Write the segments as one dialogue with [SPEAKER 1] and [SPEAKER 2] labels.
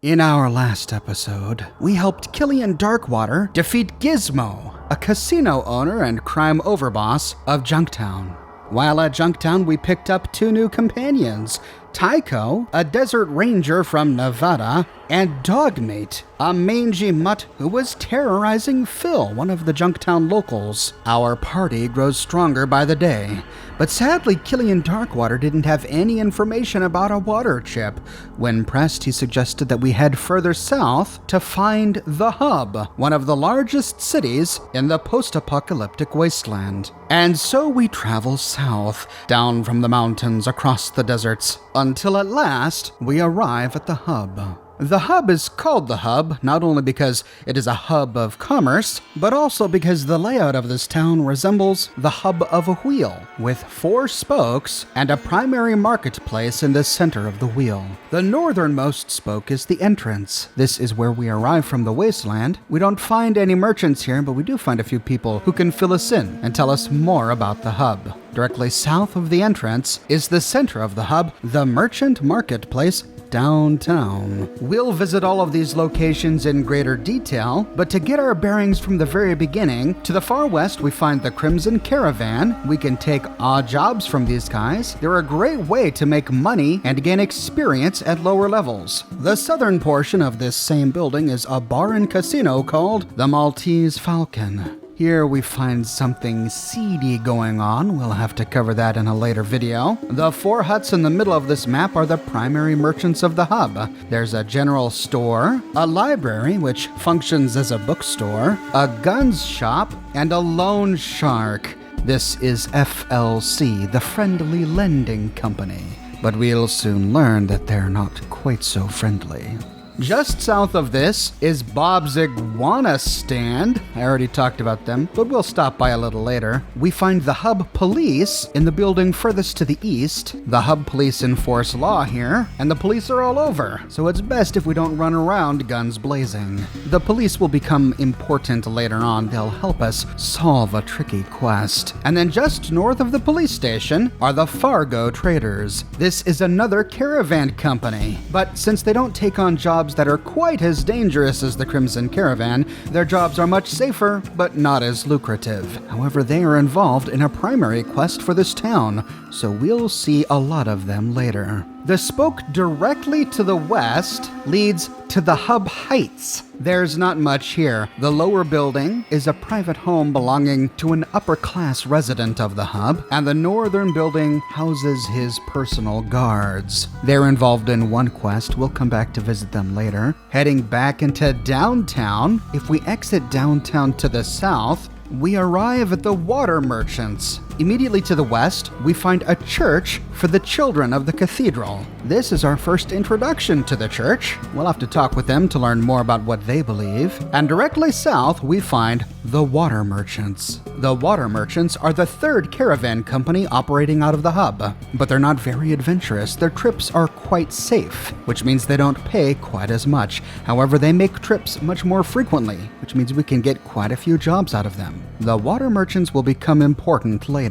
[SPEAKER 1] In our last episode, we helped Killian Darkwater defeat Gizmo, a casino owner and crime overboss of Junktown. While at Junktown, we picked up two new companions, Tycho, a desert ranger from Nevada, and Dogmate, a mangy mutt who was terrorizing Phil, one of the Junktown locals. Our party grows stronger by the day, but sadly Killian Darkwater didn't have any information about a water chip. When pressed, he suggested that we head further south to find the Hub, one of the largest cities in the post-apocalyptic Wasteland. And so we travel south, down from the mountains, across the deserts, until at last we arrive at the Hub. The Hub is called the Hub, not only because it is a hub of commerce, but also because the layout of this town resembles the hub of a wheel, with 4 spokes and a primary marketplace in the center of the wheel. The northernmost spoke is the entrance. This is where we arrive from the Wasteland. We don't find any merchants here, but we do find a few people who can fill us in and tell us more about the Hub. Directly south of the entrance is the center of the Hub, the Merchant Marketplace, downtown. We'll visit all of these locations in greater detail, but to get our bearings from the very beginning, to the far west we find the Crimson Caravan. We can take odd jobs from these guys. They're a great way to make money and gain experience at lower levels. The southern portion of this same building is a bar and casino called the Maltese Falcon. Here we find something seedy going on. We'll have to cover that in a later video. The 4 huts in the middle of this map are the primary merchants of the Hub. There's a general store, a library which functions as a bookstore, a guns shop, and a loan shark. This is FLC, the Friendly Lending Company. But we'll soon learn that they're not quite so friendly. Just south of this is Bob's Iguana stand. I already talked about them, but we'll stop by a little later. We find the Hub Police in the building furthest to the east. The Hub Police enforce law here, and the police are all over, so it's best if we don't run around guns blazing. The police will become important later on. They'll help us solve a tricky quest. And then just north of the police station are the Fargo Traders. This is another caravan company, but since they don't take on jobs that are quite as dangerous as the Crimson Caravan, their jobs are much safer, but not as lucrative. However, they are involved in a primary quest for this town, so we'll see a lot of them later. The spoke directly to the west leads to the Hub Heights. There's not much here. The lower building is a private home belonging to an upper-class resident of the Hub, and the northern building houses his personal guards. They're involved in one quest. We'll come back to visit them later. Heading back into downtown, if we exit downtown to the south, we arrive at the Water Merchants. Immediately to the west, we find a church for the children of the cathedral. This is our first introduction to the church. We'll have to talk with them to learn more about what they believe. And directly south, we find the Water Merchants. The Water Merchants are the 3rd caravan company operating out of the Hub, but they're not very adventurous. Their trips are quite safe, which means they don't pay quite as much. However, they make trips much more frequently, which means we can get quite a few jobs out of them. The Water Merchants will become important later.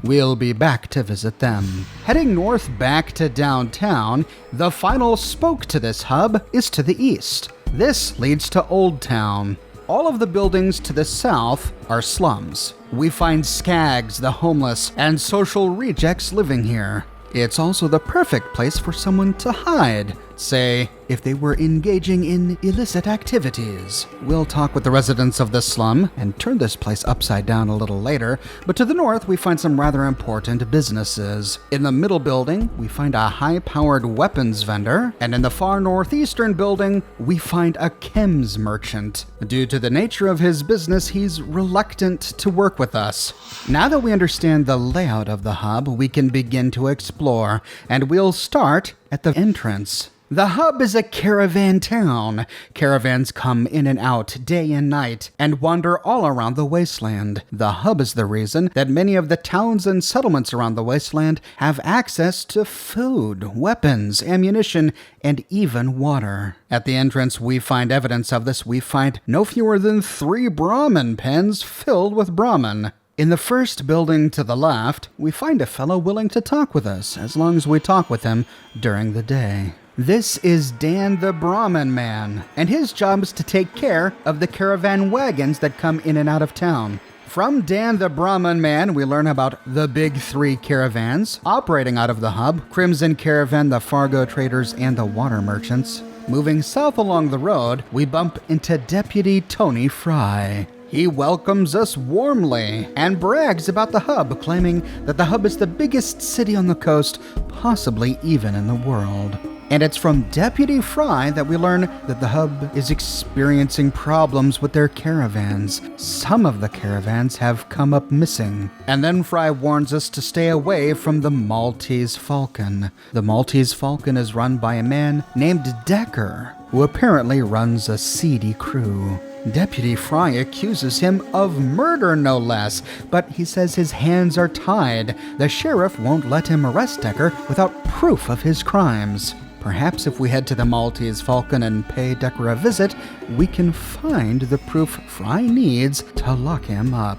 [SPEAKER 1] We'll be back to visit them. Heading north back to downtown, the final spoke to this hub is to the east. This leads to Old Town. All of the buildings to the south are slums. We find skags, the homeless, and social rejects living here. It's also the perfect place for someone to hide, say, if they were engaging in illicit activities. We'll talk with the residents of the slum and turn this place upside down a little later, but to the north we find some rather important businesses. In the middle building, we find a high-powered weapons vendor, and in the far northeastern building, we find a chems merchant. Due to the nature of his business, he's reluctant to work with us. Now that we understand the layout of the Hub, we can begin to explore, and we'll start at the entrance. The Hub is a caravan town. Caravans come in and out day and night and wander all around the Wasteland. The Hub is the reason that many of the towns and settlements around the Wasteland have access to food, weapons, ammunition, and even water. At the entrance, we find evidence of this. We find no fewer than 3 Brahmin pens filled with Brahmin. In the first building to the left, we find a fellow willing to talk with us, as long as we talk with him during the day. This is Dan the Brahmin Man, and his job is to take care of the caravan wagons that come in and out of town. From Dan the Brahmin Man, we learn about the big three caravans operating out of the hub: Crimson Caravan, the Fargo Traders, and the Water Merchants. Moving south along the road, we bump into Deputy Tony Fry. He welcomes us warmly and brags about the hub, claiming that the hub is the biggest city on the coast, possibly even in the world. And it's from Deputy Fry that we learn that the hub is experiencing problems with their caravans. Some of the caravans have come up missing. And then Fry warns us to stay away from the Maltese Falcon. The Maltese Falcon is run by a man named Decker, who apparently runs a seedy crew. Deputy Fry accuses him of murder, no less, but he says his hands are tied. The sheriff won't let him arrest Decker without proof of his crimes. Perhaps if we head to the Maltese Falcon and pay Decker a visit, we can find the proof Fry needs to lock him up.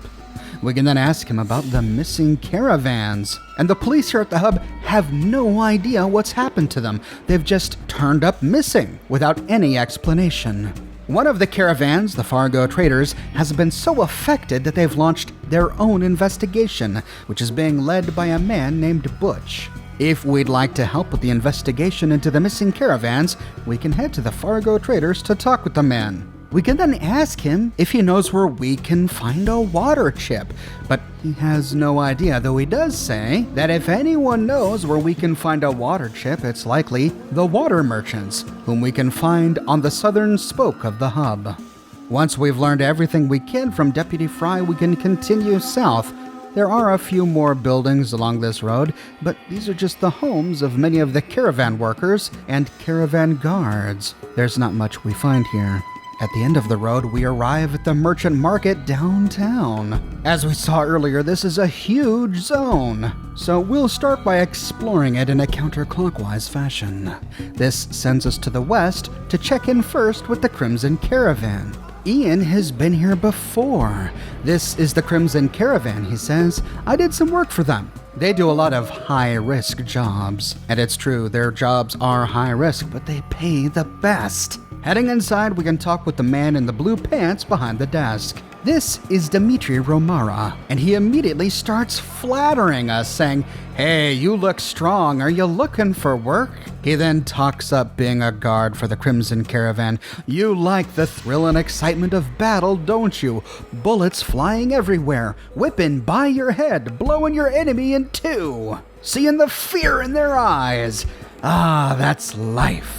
[SPEAKER 1] We can then ask him about the missing caravans. And the police here at the hub have no idea what's happened to them. They've just turned up missing without any explanation. One of the caravans, the Fargo Traders, has been so affected that they've launched their own investigation, which is being led by a man named Butch. If we'd like to help with the investigation into the missing caravans, we can head to the Fargo Traders to talk with the man. We can then ask him if he knows where we can find a water chip, but he has no idea, though he does say that if anyone knows where we can find a water chip, it's likely the Water Merchants, whom we can find on the southern spoke of the hub. Once we've learned everything we can from Deputy Fry, we can continue south. There are a few more buildings along this road, but these are just the homes of many of the caravan workers and caravan guards. There's not much we find here. At the end of the road, we arrive at the merchant market downtown. As we saw earlier, this is a huge zone, so we'll start by exploring it in a counterclockwise fashion. This sends us to the west to check in first with the Crimson Caravan. Ian has been here before. This is the Crimson Caravan, he says. I did some work for them. They do a lot of high-risk jobs. And it's true, their jobs are high-risk, but they pay the best. Heading inside, we can talk with the man in the blue pants behind the desk. This is Dimitri Romara, and he immediately starts flattering us, saying, "Hey, you look strong. Are you looking for work?" He then talks up being a guard for the Crimson Caravan. "You like the thrill and excitement of battle, don't you? Bullets flying everywhere, whipping by your head, blowing your enemy in two, seeing the fear in their eyes. Ah, that's life."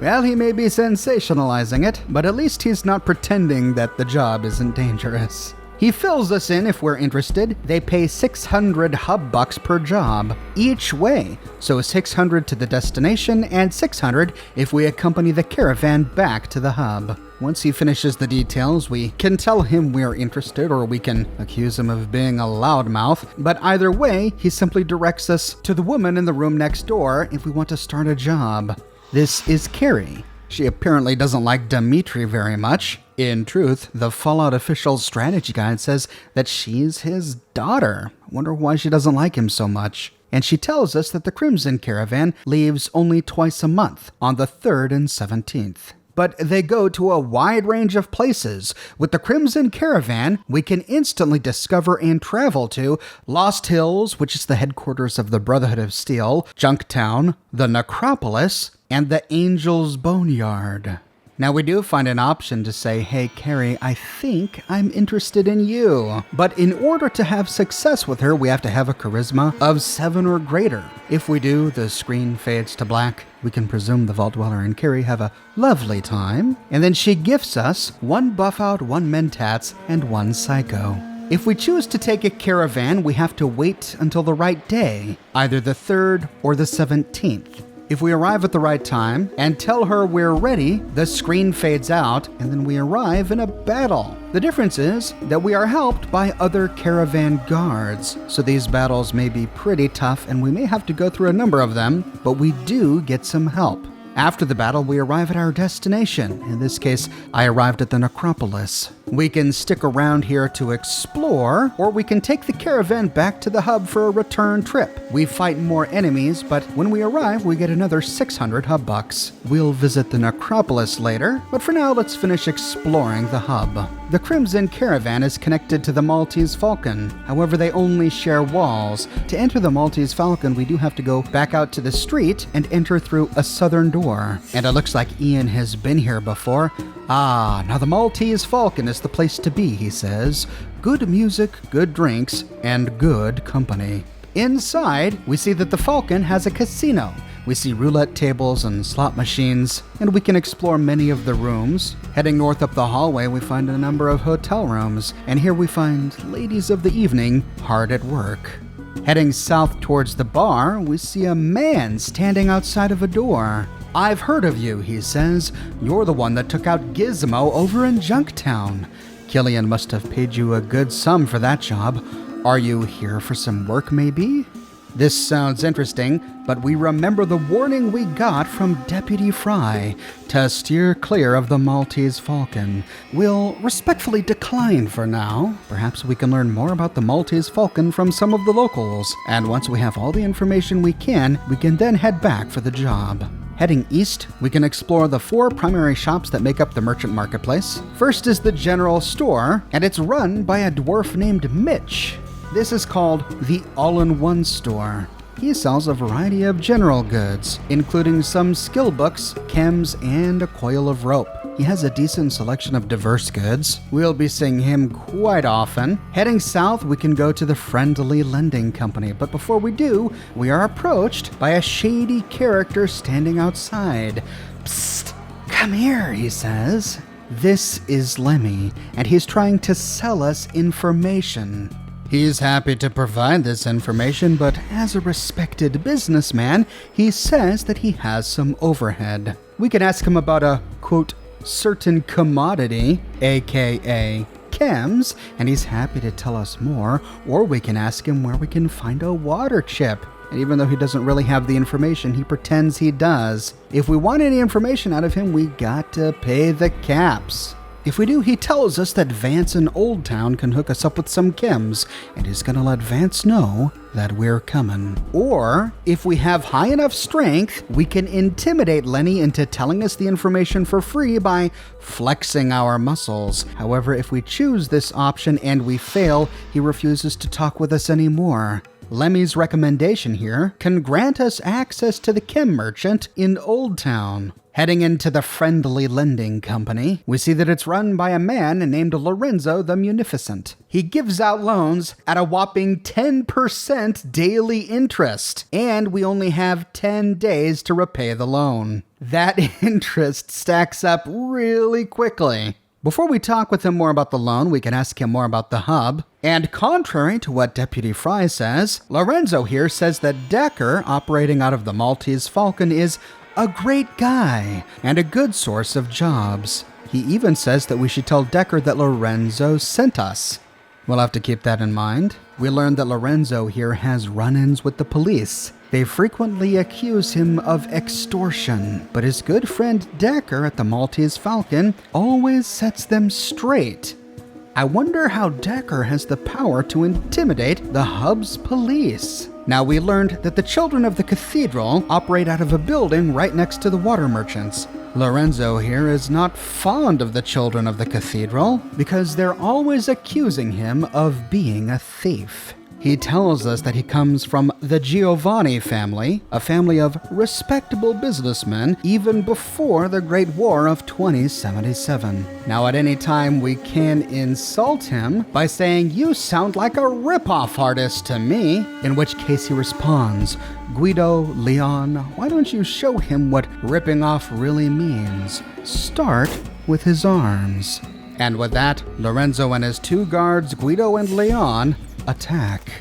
[SPEAKER 1] Well, he may be sensationalizing it, but at least he's not pretending that the job isn't dangerous. He fills us in if we're interested. They pay 600 hub bucks per job, each way. So 600 to the destination and 600 if we accompany the caravan back to the hub. Once he finishes the details, we can tell him we're interested, or we can accuse him of being a loudmouth. But either way, he simply directs us to the woman in the room next door if we want to start a job. This is Carrie. She apparently doesn't like Dimitri very much. In truth, the Fallout official strategy guide says that she's his daughter. I wonder why she doesn't like him so much. And she tells us that the Crimson Caravan leaves only twice a month, on the 3rd and 17th. But they go to a wide range of places. With the Crimson Caravan, we can instantly discover and travel to Lost Hills, which is the headquarters of the Brotherhood of Steel, Junktown, the Necropolis, and the Angel's Boneyard. Now, we do find an option to say, "Hey, Carrie, I think I'm interested in you." But in order to have success with her, we have to have a charisma of 7 or greater. If we do, the screen fades to black. We can presume the Vault Dweller and Carrie have a lovely time. And then she gifts us 1 buff out, 1 mentats, and 1 psycho. If we choose to take a caravan, we have to wait until the right day, either the 3rd or the 17th. If we arrive at the right time and tell her we're ready, the screen fades out and then we arrive in a battle. The difference is that we are helped by other caravan guards, so these battles may be pretty tough and we may have to go through a number of them, but we do get some help. After the battle, we arrive at our destination. In this case, I arrived at the necropolis. We can stick around here to explore, or we can take the caravan back to the hub for a return trip. We fight more enemies, but when we arrive, we get another 600 hub bucks. We'll visit the necropolis later, but for now, let's finish exploring the hub. The Crimson Caravan is connected to the Maltese Falcon. However, they only share walls. To enter the Maltese Falcon, we do have to go back out to the street and enter through a southern door. And it looks like Ian has been here before. Ah, now the Maltese Falcon is the place to be, he says. Good music, good drinks, and good company. Inside, we see that the Falcon has a casino. We see roulette tables and slot machines, and we can explore many of the rooms. Heading north up the hallway, we find a number of hotel rooms, and here we find ladies of the evening hard at work. Heading south towards the bar, we see a man standing outside of a door. I've heard of you, he says. You're the one that took out Gizmo over in Junktown. Killian must have paid you a good sum for that job. Are you here for some work, maybe? This sounds interesting, but we remember the warning we got from Deputy Fry to steer clear of the Maltese Falcon. We'll respectfully decline for now. Perhaps we can learn more about the Maltese Falcon from some of the locals, and once we have all the information we can then head back for the job. Heading east, we can explore the 4 primary shops that make up the merchant marketplace. First is the general store, and it's run by a dwarf named Mitch. This is called the All-in-One Store. He sells a variety of general goods, including some skill books, chems, and a coil of rope. He has a decent selection of diverse goods. We'll be seeing him quite often. Heading south, we can go to the Friendly Lending Company, but before we do, we are approached by a shady character standing outside. Psst, come here, he says. This is Lemmy, and he's trying to sell us information. He's happy to provide this information, but as a respected businessman, he says that he has some overhead. We can ask him about a, quote, certain commodity, aka chems, and he's happy to tell us more, or we can ask him where we can find a water chip. And even though he doesn't really have the information, he pretends he does. If we want any information out of him, we got to pay the caps. If we do, he tells us that Vance in Old Town can hook us up with some chems, and he's gonna let Vance know that we're coming. Or, if we have high enough strength, we can intimidate Lenny into telling us the information for free by flexing our muscles. However, if we choose this option and we fail, he refuses to talk with us anymore. Lemmy's recommendation here can grant us access to the chem merchant in Old Town. Heading into the Friendly Lending Company, we see that it's run by a man named Lorenzo the Munificent. He gives out loans at a whopping 10% daily interest, and we only have 10 days to repay the loan. That interest stacks up really quickly. Before we talk with him more about the loan, we can ask him more about the hub. And contrary to what Deputy Fry says, Lorenzo here says that Decker, operating out of the Maltese Falcon, is a great guy and a good source of jobs. He even says that we should tell Decker that Lorenzo sent us. We'll have to keep that in mind. We learned that Lorenzo here has run-ins with the police. They frequently accuse him of extortion, but his good friend Decker at the Maltese Falcon always sets them straight. I wonder how Decker has the power to intimidate the hub's police. Now, we learned that the children of the cathedral operate out of a building right next to the water merchants. Lorenzo here is not fond of the children of the cathedral because they're always accusing him of being a thief. He tells us that he comes from the Giovanni family, a family of respectable businessmen even before the Great War of 2077. Now, at any time, we can insult him by saying, "You sound like a rip-off artist to me," in which case he responds, "Guido, Leon, why don't you show him what ripping off really means? Start with his arms." And with that, Lorenzo and his 2 guards, Guido and Leon, attack.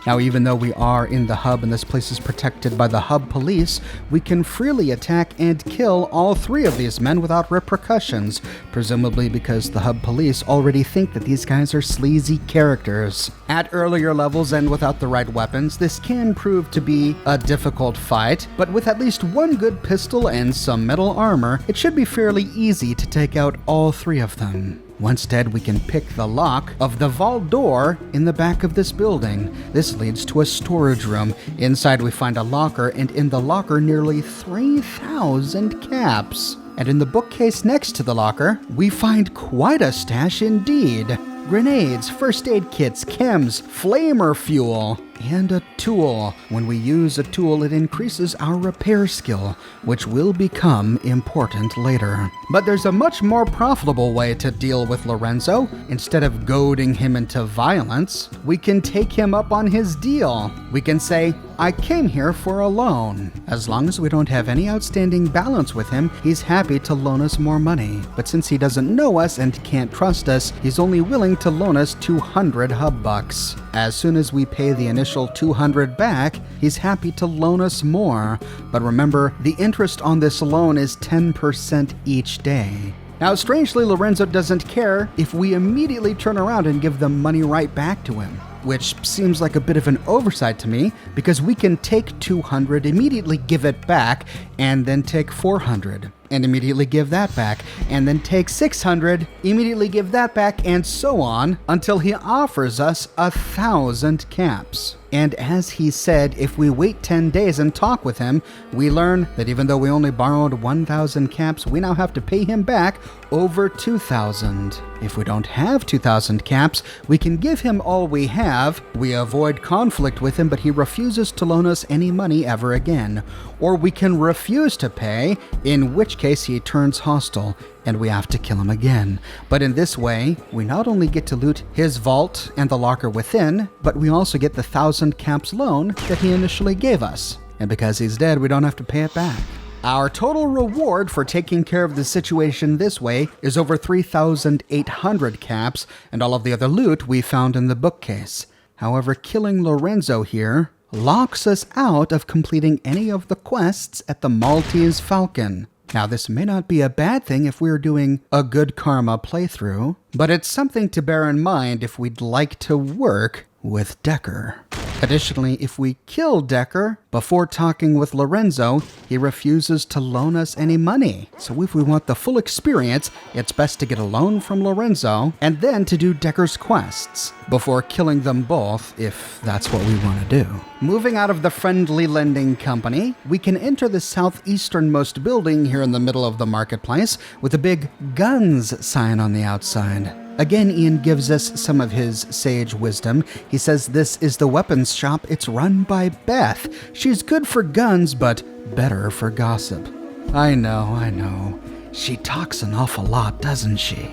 [SPEAKER 1] Now, even though we are in the hub and this place is protected by the hub police, we can freely attack and kill all 3 of these men without repercussions, presumably because the hub police already think that these guys are sleazy characters. At earlier levels and without the right weapons, this can prove to be a difficult fight, but with at least one good pistol and some metal armor, it should be fairly easy to take out all three of them. Once dead, we can pick the lock of the vault door in the back of this building. This leads to a storage room. Inside we find a locker, and in the locker nearly 3,000 caps. And in the bookcase next to the locker, we find quite a stash indeed. Grenades, first aid kits, chems, flamer fuel, and a tool. When we use a tool, it increases our repair skill, which will become important later. But there's a much more profitable way to deal with Lorenzo. Instead of goading him into violence, we can take him up on his deal. We can say, I came here for a loan. As long as we don't have any outstanding balance with him, he's happy to loan us more money. But since he doesn't know us and can't trust us, he's only willing to loan us 200 hub bucks. As soon as we pay the initial 200 back, he's happy to loan us more. But remember, the interest on this loan is 10% each day. Now, strangely, Lorenzo doesn't care if we immediately turn around and give the money right back to him, which seems like a bit of an oversight to me, because we can take 200, immediately give it back, and then take 400, and immediately give that back, and then take 600, immediately give that back, and so on, until he offers us 1,000 caps. And as he said, if we wait 10 days and talk with him, we learn that even though we only borrowed 1,000 caps, we now have to pay him back over 2,000. If we don't have 2,000 caps, we can give him all we have. We avoid conflict with him, but he refuses to loan us any money ever again. Or we can refuse to pay, in which case he turns hostile, and we have to kill him again. But in this way, we not only get to loot his vault and the locker within, but we also get the 1,000 caps loan that he initially gave us. And because he's dead, we don't have to pay it back. Our total reward for taking care of the situation this way is over 3,800 caps and all of the other loot we found in the bookcase. However, killing Lorenzo here locks us out of completing any of the quests at the Maltese Falcon. Now, this may not be a bad thing if we're doing a good karma playthrough, but it's something to bear in mind if we'd like to work with Decker. Additionally, if we kill Decker before talking with Lorenzo, he refuses to loan us any money. So if we want the full experience, it's best to get a loan from Lorenzo and then to do Decker's quests before killing them both, if that's what we want to do. Moving out of the friendly lending company, we can enter the southeasternmost building here in the middle of the marketplace with a big guns sign on the outside. Again, Ian gives us some of his sage wisdom. He says this is the weapons shop. It's run by Beth. She's good for guns, but better for gossip. I know. She talks an awful lot, doesn't she?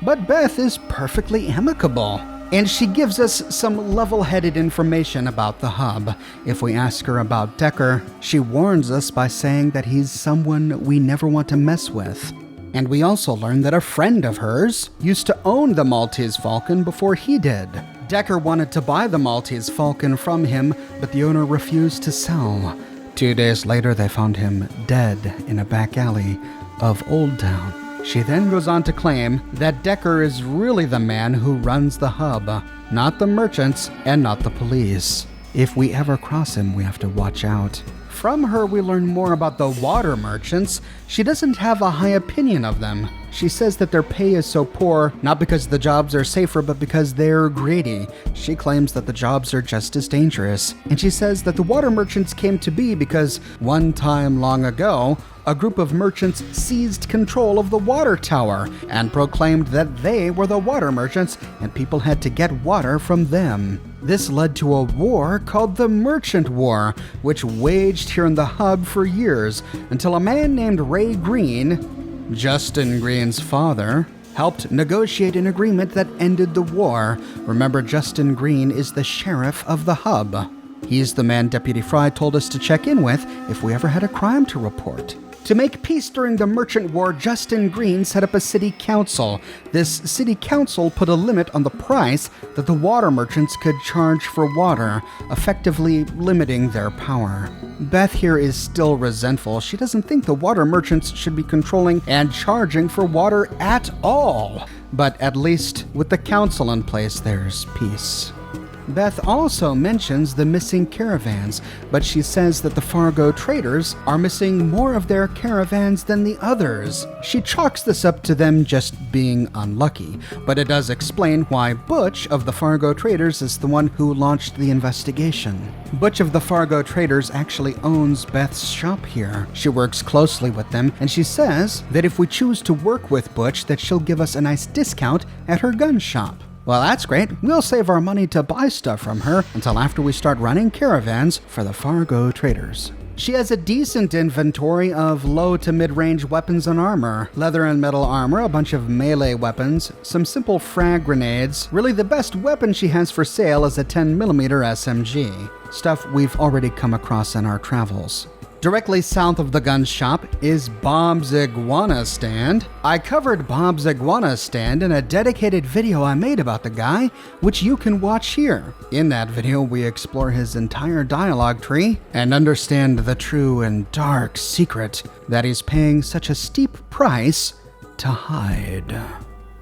[SPEAKER 1] But Beth is perfectly amicable. And she gives us some level-headed information about the hub. If we ask her about Decker, she warns us by saying that he's someone we never want to mess with. And we also learn that a friend of hers used to own the Maltese Falcon before he did. Decker wanted to buy the Maltese Falcon from him, but the owner refused to sell. 2 days later, they found him dead in a back alley of Old Town. She then goes on to claim that Decker is really the man who runs the hub, not the merchants and not the police. If we ever cross him, we have to watch out. From her, we learn more about the water merchants. She doesn't have a high opinion of them. She says that their pay is so poor, not because the jobs are safer, but because they're greedy. She claims that the jobs are just as dangerous. And she says that the water merchants came to be because one time long ago, a group of merchants seized control of the water tower and proclaimed that they were the water merchants and people had to get water from them. This led to a war called the Merchant War, which waged here in the hub for years until a man named Ray Green, Justin Green's father, helped negotiate an agreement that ended the war. Remember, Justin Green is the sheriff of the hub. He's the man Deputy Fry told us to check in with if we ever had a crime to report. To make peace during the Merchant War, Justin Green set up a city council. This city council put a limit on the price that the water merchants could charge for water, effectively limiting their power. Beth here is still resentful. She doesn't think the water merchants should be controlling and charging for water at all. But at least with the council in place, there's peace. Beth also mentions the missing caravans, but she says that the Fargo traders are missing more of their caravans than the others. She chalks this up to them just being unlucky, but it does explain why Butch of the Fargo traders is the one who launched the investigation. Butch of the Fargo traders actually owns Beth's shop here. She works closely with them, and she says that if we choose to work with Butch, that she'll give us a nice discount at her gun shop. Well, that's great. We'll save our money to buy stuff from her until after we start running caravans for the Fargo traders. She has a decent inventory of low to mid-range weapons and armor. Leather and metal armor, a bunch of melee weapons, some simple frag grenades. Really, the best weapon she has for sale is a 10mm SMG. Stuff we've already come across in our travels. Directly south of the gun shop is Bob's Iguana stand. I covered Bob's Iguana stand in a dedicated video I made about the guy, which you can watch here. In that video, we explore his entire dialogue tree and understand the true and dark secret that he's paying such a steep price to hide.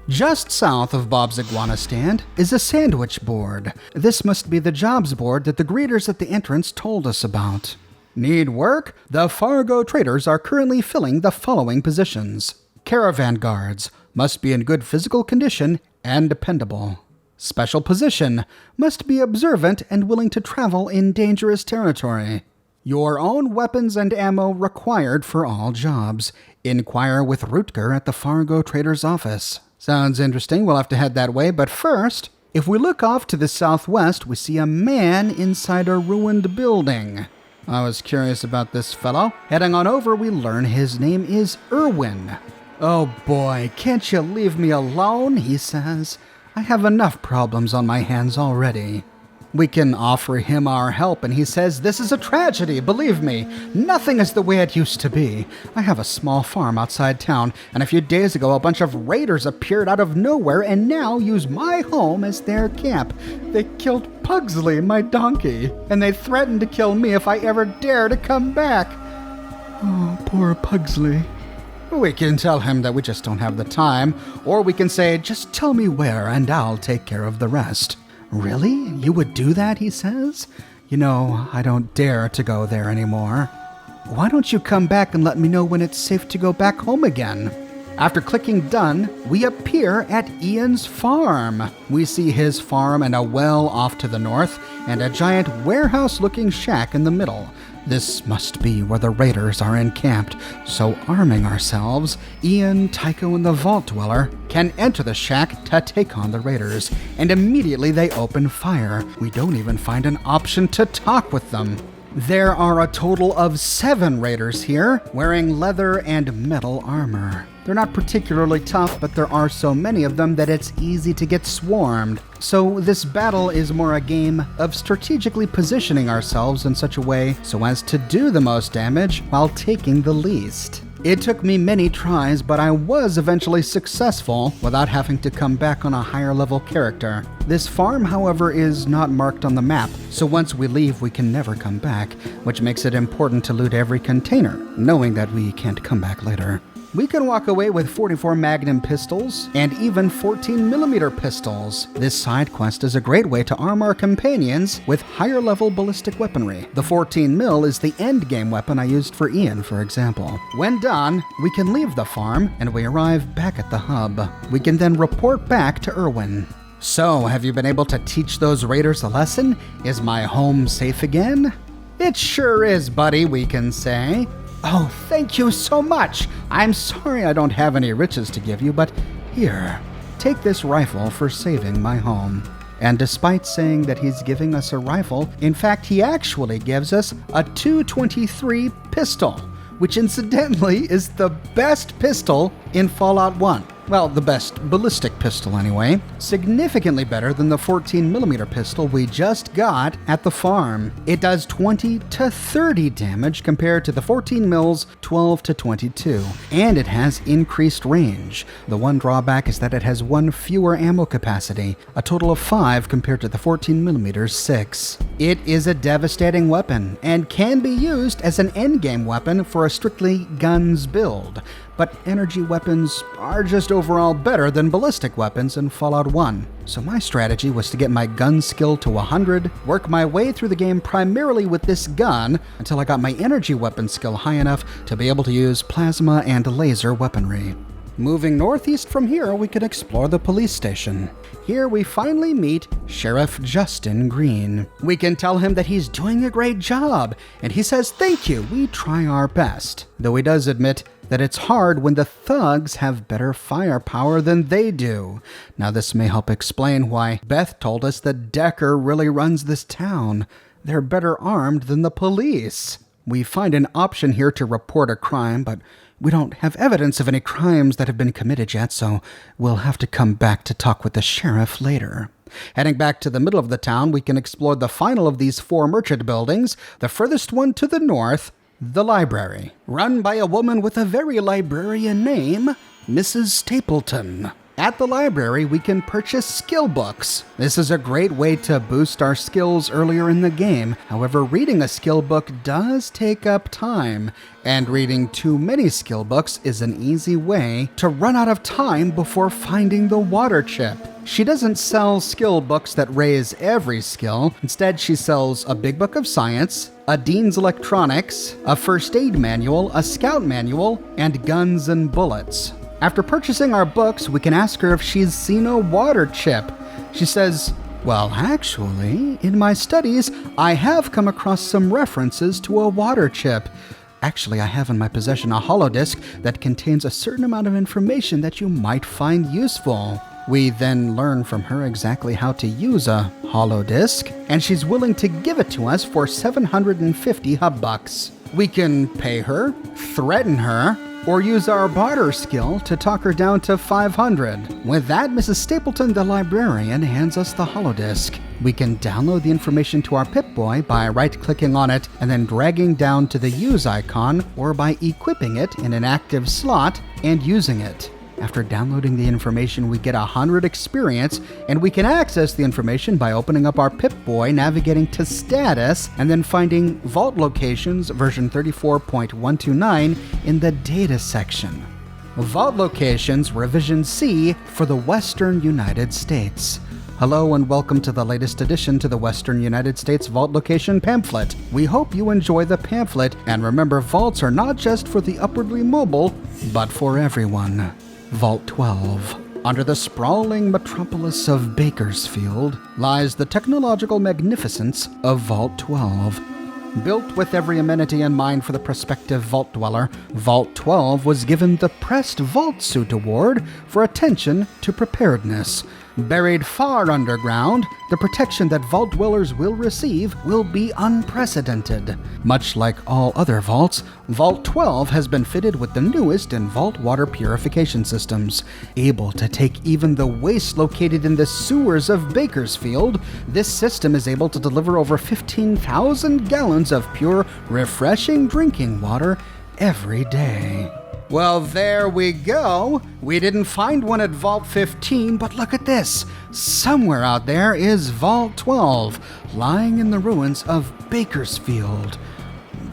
[SPEAKER 1] Just south of Bob's Iguana stand is a sandwich board. This must be the jobs board that the greeters at the entrance told us about. Need work? The Fargo traders are currently filling the following positions. Caravan guards must be in good physical condition and dependable. Special position must be observant and willing to travel in dangerous territory. Your own weapons and ammo required for all jobs. Inquire with Rutger at the Fargo traders office. Sounds interesting. We'll have to head that way, but first, if we look off to the southwest, we see a man inside a ruined building. I was curious about this fellow. Heading on over, we learn his name is Erwin. Oh boy, can't you leave me alone, he says. I have enough problems on my hands already. We can offer him our help, and he says this is a tragedy, believe me. Nothing is the way it used to be. I have a small farm outside town, and a few days ago a bunch of raiders appeared out of nowhere and now use my home as their camp. They killed Pugsley, my donkey, and they threatened to kill me if I ever dare to come back. Oh, poor Pugsley. We can tell him that we just don't have the time, or we can say, just tell me where and I'll take care of the rest. Really? You would do that, he says? You know, I don't dare to go there anymore. Why don't you come back and let me know when it's safe to go back home again? After clicking done, we appear at Ian's farm. We see his farm and a well off to the north, and a giant warehouse-looking shack in the middle. This must be where the raiders are encamped, so arming ourselves, Ian, Tycho, and the Vault Dweller can enter the shack to take on the raiders, and immediately they open fire. We don't even find an option to talk with them. There are a total of 7 raiders here, wearing leather and metal armor. They're not particularly tough, but there are so many of them that it's easy to get swarmed. So this battle is more a game of strategically positioning ourselves in such a way so as to do the most damage while taking the least. It took me many tries, but I was eventually successful without having to come back on a higher level character. This farm, however, is not marked on the map, so once we leave we can never come back, which makes it important to loot every container, knowing that we can't come back later. We can walk away with 44 Magnum pistols and even 14mm pistols. This side quest is a great way to arm our companions with higher level ballistic weaponry. The 14mm is the endgame weapon I used for Ian, for example. When done, we can leave the farm and we arrive back at the hub. We can then report back to Erwin. So, have you been able to teach those raiders a lesson? Is my home safe again? It sure is, buddy, we can say. Oh, thank you so much. I'm sorry I don't have any riches to give you, but here, take this rifle for saving my home. And despite saying that he's giving us a rifle, in fact, he actually gives us a .223 pistol, which incidentally is the best pistol in Fallout 1. Well, the best ballistic pistol anyway. Significantly better than the 14mm pistol we just got at the farm. It does 20 to 30 damage compared to the 14mm 12 to 22, and it has increased range. The one drawback is that it has 1 fewer ammo capacity, a total of 5 compared to the 14mm 6. It is a devastating weapon and can be used as an endgame weapon for a strictly guns build. but energy weapons are just overall better than ballistic weapons in Fallout 1. So my strategy was to get my gun skill to 100, work my way through the game primarily with this gun until I got my energy weapon skill high enough to be able to use plasma and laser weaponry. Moving northeast from here, we can explore the police station. Here we finally meet Sheriff Justin Green. We can tell him that he's doing a great job, and he says thank you, we try our best. Though he does admit that it's hard when the thugs have better firepower than they do. Now this may help explain why Beth told us that Decker really runs this town. They're better armed than the police. We find an option here to report a crime, but we don't have evidence of any crimes that have been committed yet, so we'll have to come back to talk with the sheriff later. Heading back to the middle of the town, we can explore the final of these 4 merchant buildings, the furthest one to the north, the library, run by a woman with a very librarian name, Mrs. Stapleton. At the library, we can purchase skill books. This is a great way to boost our skills earlier in the game. However, reading a skill book does take up time, and reading too many skill books is an easy way to run out of time before finding the water chip. She doesn't sell skill books that raise every skill. Instead, she sells a big book of science, a Dean's Electronics, a first aid manual, a scout manual, and guns and bullets. After purchasing our books, we can ask her if she's seen a water chip. She says, well, actually, in my studies, I have come across some references to a water chip. Actually, I have in my possession a holodisk that contains a certain amount of information that you might find useful. We then learn from her exactly how to use a holodisk, and she's willing to give it to us for 750 hubbucks. We can pay her, threaten her, or use our barter skill to talk her down to 500. With that, Mrs. Stapleton, the librarian, hands us the holodisk. We can download the information to our Pip-Boy by right-clicking on it and then dragging down to the Use icon, or by equipping it in an active slot and using it. After downloading the information, we get 100 experience, and we can access the information by opening up our Pip-Boy, navigating to Status, and then finding Vault Locations version 34.129 in the Data section. Vault Locations revision C for the Western United States. Hello and welcome to the latest addition to the Western United States Vault Location pamphlet. We hope you enjoy the pamphlet, and remember, vaults are not just for the upwardly mobile, but for everyone. Vault 12. Under the sprawling metropolis of Bakersfield lies the technological magnificence of Vault 12. Built with every amenity in mind for the prospective vault dweller, Vault 12 was given the Pressed Vault Suit Award for attention to preparedness. Buried far underground, the protection that vault dwellers will receive will be unprecedented. Much like all other vaults, Vault 12 has been fitted with the newest in vault water purification systems. Able to take even the waste located in the sewers of Bakersfield, this system is able to deliver over 15,000 gallons of pure, refreshing drinking water every day. Well, there we go. We didn't find one at Vault 15, but look at this. Somewhere out there is Vault 12, lying in the ruins of Bakersfield.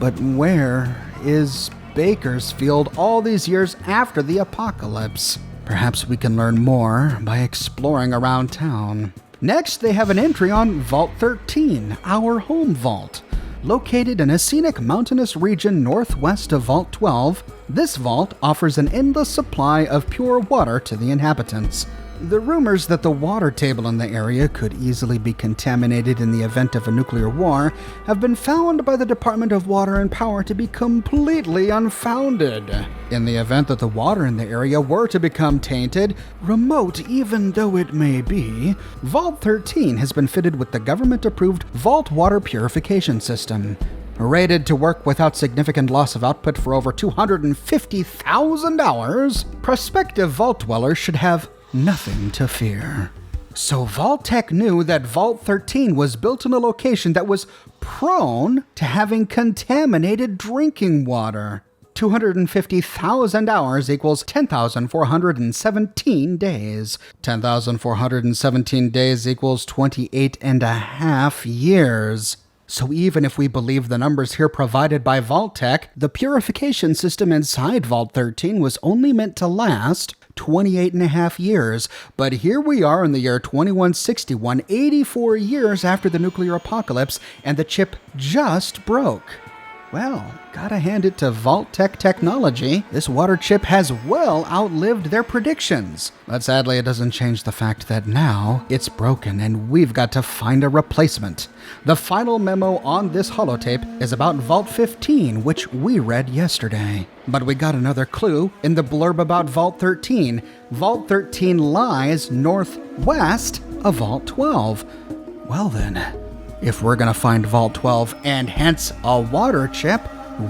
[SPEAKER 1] But where is Bakersfield all these years after the apocalypse? Perhaps we can learn more by exploring around town. Next, they have an entry on Vault 13, our home vault. Located in a scenic mountainous region northwest of Vault 12, this vault offers an endless supply of pure water to the inhabitants. The rumors that the water table in the area could easily be contaminated in the event of a nuclear war have been found by the Department of Water and Power to be completely unfounded. In the event that the water in the area were to become tainted, remote even though it may be, Vault 13 has been fitted with the government-approved Vault Water Purification System. Rated to work without significant loss of output for over 250,000 hours, prospective vault dwellers should have nothing to fear. So Vault-Tec knew that Vault 13 was built in a location that was prone to having contaminated drinking water. 250,000 hours equals 10,417 days. 10,417 days equals 28 and a half years. So even if we believe the numbers here provided by Vault-Tec, the purification system inside Vault 13 was only meant to last 28 and a half years. But here we are in the year 2161, 84 years after the nuclear apocalypse, and the chip just broke. Well, gotta hand it to Vault-Tec technology. This water chip has well outlived their predictions. But sadly, it doesn't change the fact that now it's broken and we've got to find a replacement. The final memo on this holotape is about Vault 15, which we read yesterday. But we got another clue in the blurb about Vault 13. Vault 13 lies northwest of Vault 12. Well then, if we're gonna find Vault 12 and hence a water chip,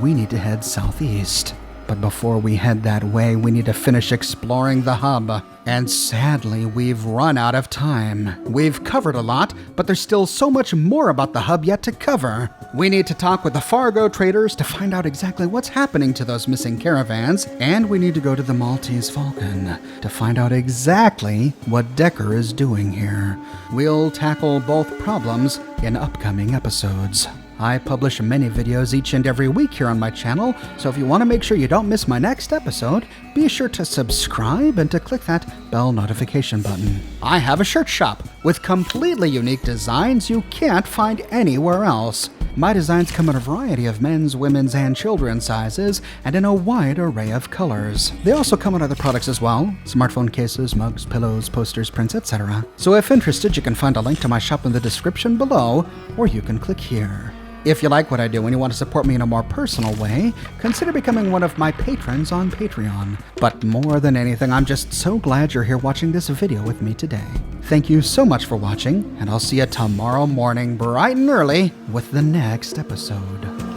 [SPEAKER 1] we need to head southeast. But before we head that way, we need to finish exploring the hub. And sadly, we've run out of time. We've covered a lot, but there's still so much more about the hub yet to cover. We need to talk with the Fargo traders to find out exactly what's happening to those missing caravans, and we need to go to the Maltese Falcon to find out exactly what Decker is doing here. We'll tackle both problems in upcoming episodes. I publish many videos each and every week here on my channel, so if you want to make sure you don't miss my next episode, be sure to subscribe and to click that bell notification button. I have a shirt shop with completely unique designs you can't find anywhere else. My designs come in a variety of men's, women's, and children's sizes, and in a wide array of colors. They also come in other products as well: smartphone cases, mugs, pillows, posters, prints, etc. So if interested, you can find a link to my shop in the description below, or you can click here. If you like what I do and you want to support me in a more personal way, consider becoming one of my patrons on Patreon. But more than anything, I'm just so glad you're here watching this video with me today. Thank you so much for watching, and I'll see you tomorrow morning bright and early with the next episode.